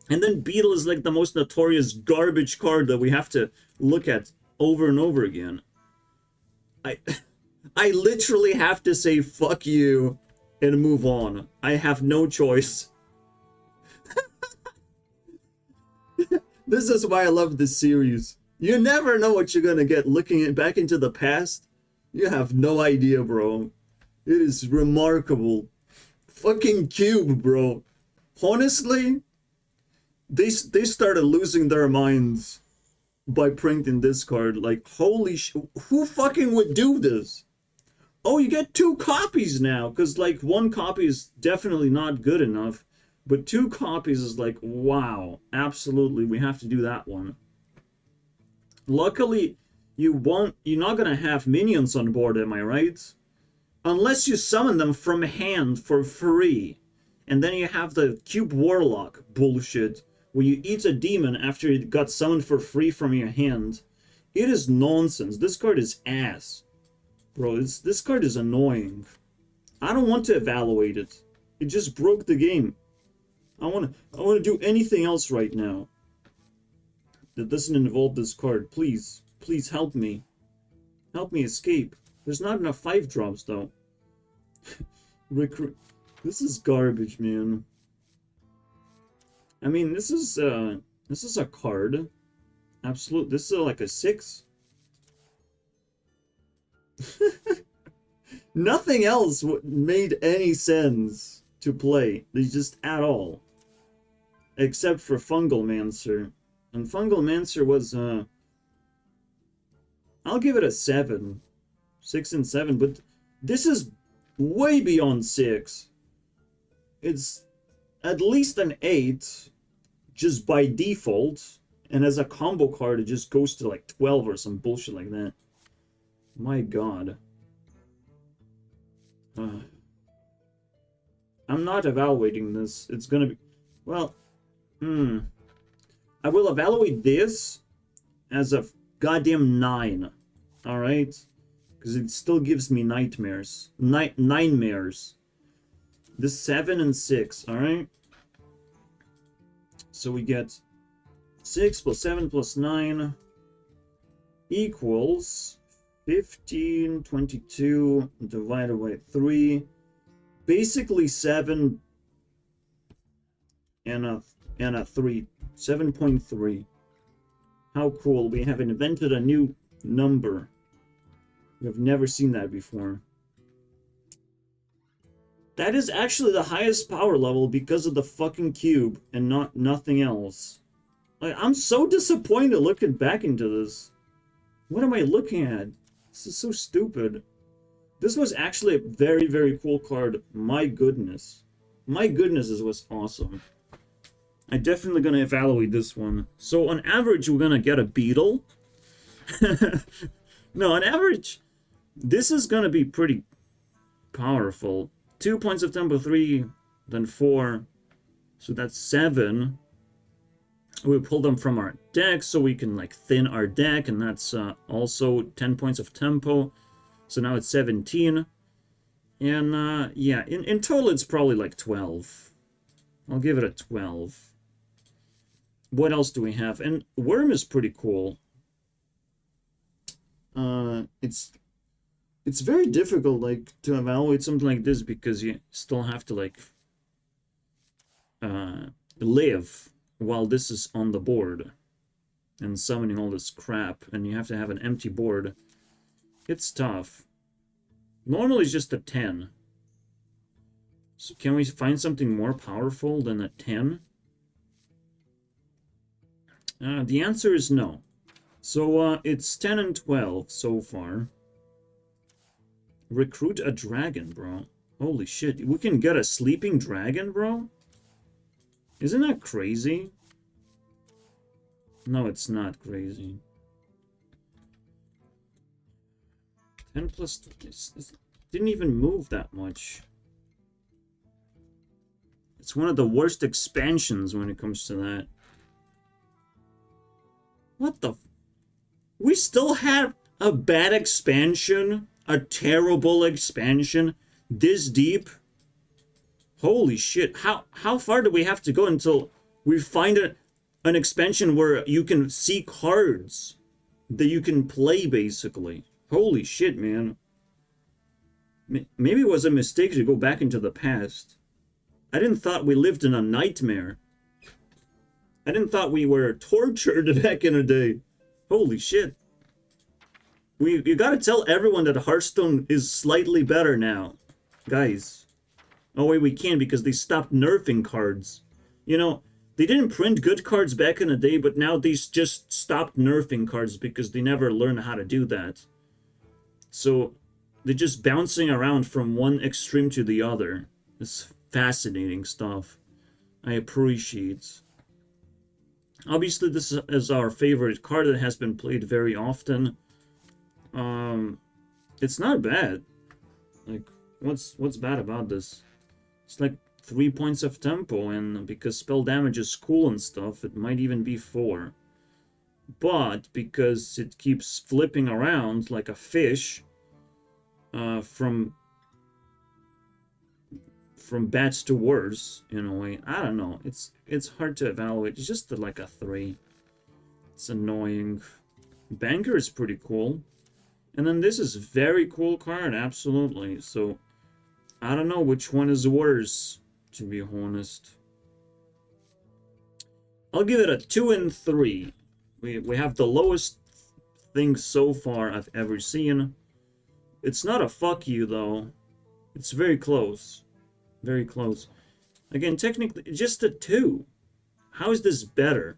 And then Beetle is like the most notorious garbage card that we have to look at over and over again. I literally have to say fuck you and move on. I have no choice. This is why I love this series. You never know what you're gonna get looking back into the past. You have no idea, bro. It is remarkable. Fucking Cube, bro. Honestly, they started losing their minds by printing this card. Like, holy shit. Who fucking would do this? Oh, you get 2 copies now. Because, like, 1 copy is definitely not good enough. But 2 copies is like, wow. Absolutely, we have to do that one. Luckily, you're not gonna have minions on board, am I right? Unless you summon them from hand for free. And then you have the Cube Warlock bullshit, where you eat a demon after it got summoned for free from your hand. It is nonsense. This card is ass. Bro, this card is annoying. I don't want to evaluate it. It just broke the game. I want to do anything else right now that doesn't involve this card. Please. Please help me. Help me escape. There's not enough 5-drops, though. This is garbage, man. I mean, this is a card. Absolute. This is like a 6. Nothing else made any sense to play. They just at all. Except for Fungal Mancer. And Fungal Mancer was, I'll give it a 7. 6 and 7, but this is way beyond 6. It's at least an 8, just by default. And as a combo card, it just goes to like 12 or some bullshit like that. My god. I'm not evaluating this. It's gonna be... Well, I will evaluate this as a goddamn 9. Alright? Because it still gives me nightmares. Nightmares. This 7 and 6, alright? So we get 6 plus 7 plus 9 equals 15, 22 divided by 3. Basically 7 and a 3. 7.3. How cool. We have invented a new number. We have never seen that before. That is actually the highest power level because of the fucking cube and nothing else. Like, I'm so disappointed looking back into this. What am I looking at? This is so stupid. This was actually a very, very cool card. My goodness. My goodness, this was awesome. I'm definitely going to evaluate this one. So on average, we're going to get a Beetle. No, on average, this is going to be pretty powerful. 2 points of tempo, 3, then 4, So that's 7. We pull them from our deck so we can like thin our deck, and that's also 10 points of tempo. So now it's 17. And yeah, in total it's probably like 12. I'll give it a 12. What else do we have? And Worm is pretty cool. It's very difficult like to evaluate something like this because you still have to like live while this is on the board and summoning all this crap, and you have to have an empty board. It's tough. Normally it's just a 10. So can we find something more powerful than a 10? The answer is no. So it's 10 and 12 so far. Recruit a dragon, bro. Holy shit. We can get a sleeping dragon, bro? Isn't that crazy? No, it's not crazy. 10 plus... This didn't even move that much. It's one of the worst expansions when it comes to that. What the... We still have a bad expansion? A terrible expansion? This deep? Holy shit. How far do we have to go until we find an expansion where you can see cards that you can play, basically? Holy shit, man. Maybe it was a mistake to go back into the past. I didn't thought we lived in a nightmare. I didn't thought we were tortured back in the day. Holy shit. You gotta tell everyone that Hearthstone is slightly better now. Guys. Oh wait, we can't because they stopped nerfing cards. You know, they didn't print good cards back in the day, but now they just stopped nerfing cards because they never learned how to do that. So, they're just bouncing around from one extreme to the other. It's fascinating stuff. I appreciate. Obviously, this is our favorite card that has been played very often. It's not bad. Like, what's bad about this? It's like 3 points of tempo, and because spell damage is cool and stuff, it might even be 4. But because it keeps flipping around like a fish, from bad to worse, in a way. I don't know. It's hard to evaluate. It's just like a 3. It's annoying. Banker is pretty cool. And then this is very cool card, absolutely. So, I don't know which one is worse, to be honest. I'll give it a 2 and 3. We have the lowest thing so far I've ever seen. It's not a fuck you, though. It's very close. Very close. Again, technically, just a 2. How is this better?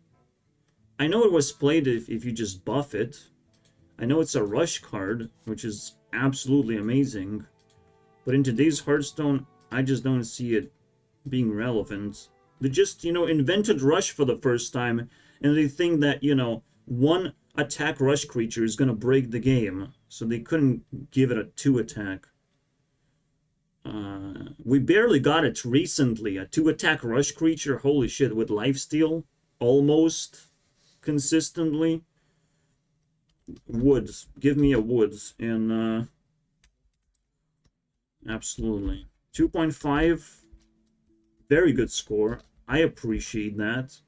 I know it was played if you just buff it. I know it's a rush card, which is absolutely amazing. But in today's Hearthstone, I just don't see it being relevant. They just, invented rush for the first time, and they think that, one attack rush creature is going to break the game. So they couldn't give it a 2 attack. We barely got it recently. A 2 attack rush creature, holy shit, with lifesteal. Almost consistently. Woods. Give me a woods. And, absolutely. 2.5. Very good score. I appreciate that.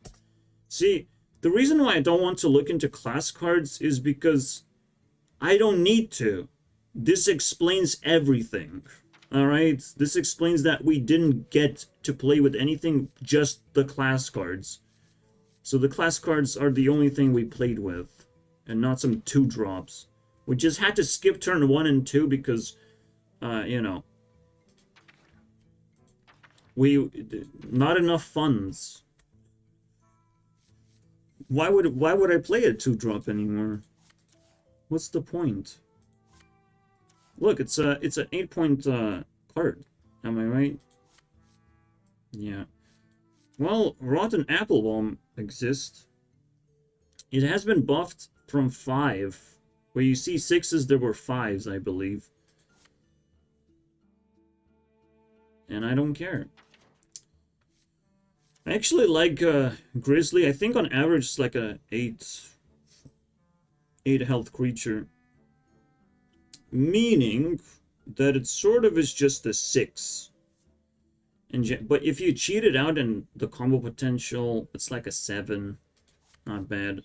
See, the reason why I don't want to look into class cards is because I don't need to. This explains everything. Alright? This explains that we didn't get to play with anything, just the class cards. So the class cards are the only thing we played with, and not some 2-drops. We just had to skip turn 1 and 2 because, not enough funds. Why would I play a 2-drop anymore? What's the point? Look, it's an 8-point card. Am I right? Yeah. Well, Rotten Applebaum exists. It has been buffed from 5. Where you see 6s, there were 5s, I believe. And I don't care. I actually like Grizzly. I think on average it's like a 8 health creature. Meaning that it sort of is just a 6. But if you cheat it out in the combo potential, it's like a 7. Not bad.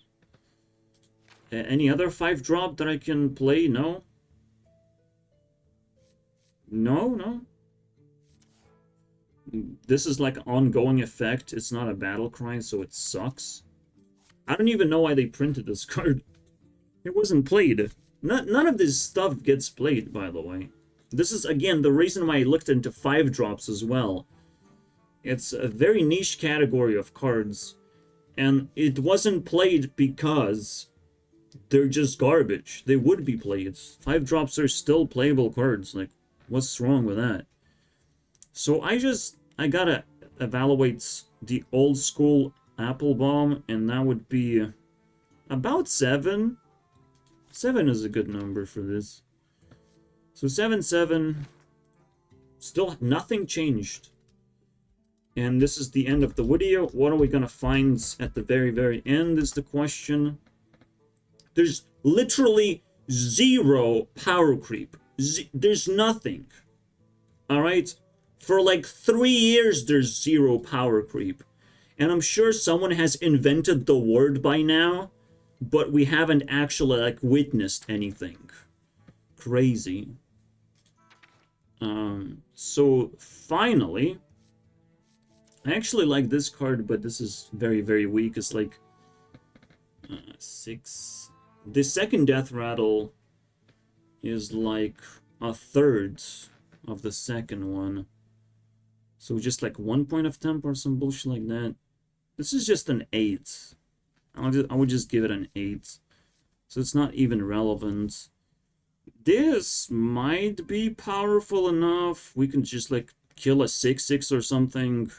Any other 5-drop that I can play? No? No? This is like ongoing effect. It's not a battle cry, so it sucks. I don't even know why they printed this card. It wasn't played. None of this stuff gets played, by the way. This is, again, the reason why I looked into 5-drops as well. It's a very niche category of cards, and it wasn't played because they're just garbage. They would be played. 5-drops are still playable cards. Like, what's wrong with that? So I gotta evaluate the old school Apple Bomb, and that would be about 7. 7 is a good number for this. So 7. Still nothing changed. And this is the end of the video. What are we gonna find at the very, very end is the question. There's literally 0 power creep. There's nothing. Alright? For like 3 years, there's 0 power creep. And I'm sure someone has invented the word by now, but we haven't actually like witnessed anything. Crazy. So finally, I actually like this card, but this is very, very weak. It's like 6. The second Death Rattle is like a third of the second one. So just like 1 point of tempo or some bullshit like that. This is just an 8. I would just give it an 8. So it's not even relevant. This might be powerful enough. We can just like kill a 6/6 or something,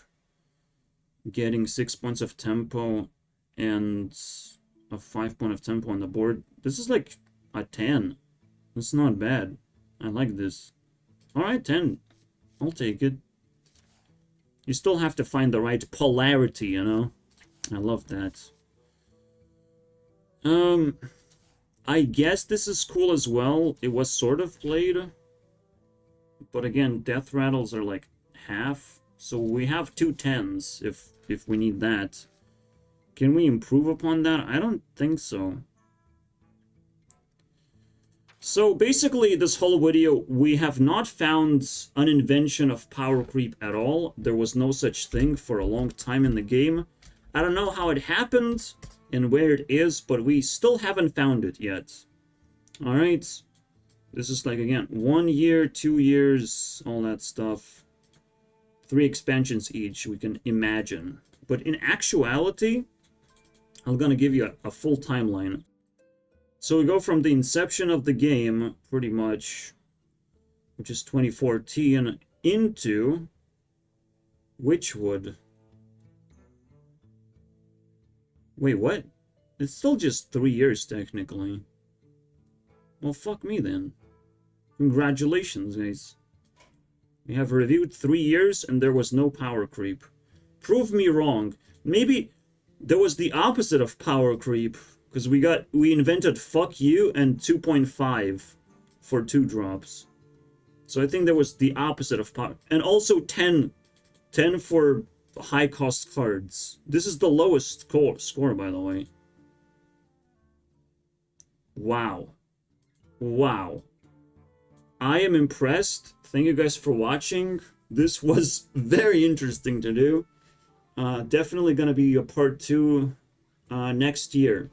getting 6 points of tempo and a 5 point of tempo on the board. This is like a 10. It's not bad. I like this. Alright, 10. I'll take it. You still have to find the right polarity, you know? I love that. I guess this is cool as well. It was sort of played. But again, Death Rattles are like half. So we have 2 10s if we need that. Can we improve upon that? I don't think so. So basically, this whole video, we have not found an invention of power creep at all. There was no such thing for a long time in the game. I don't know how it happened and where it is, but we still haven't found it yet. Alright. This is like, again, 1 year, 2 years, all that stuff. 3 expansions each, we can imagine. But in actuality, I'm gonna give you a full timeline. So we go from the inception of the game, pretty much, which is 2014, into Witchwood. Wait, what? It's still just 3 years, technically. Well, fuck me, then. Congratulations, guys. We have reviewed 3 years, and there was no power creep. Prove me wrong. Maybe there was the opposite of power creep, because we invented fuck you and 2.5 for 2 drops. So I think there was the opposite of power. And also 10 for high cost cards. This is the lowest score, by the way. Wow. Wow. I am impressed. Thank you guys for watching. This was very interesting to do. Definitely gonna be a part 2 next year.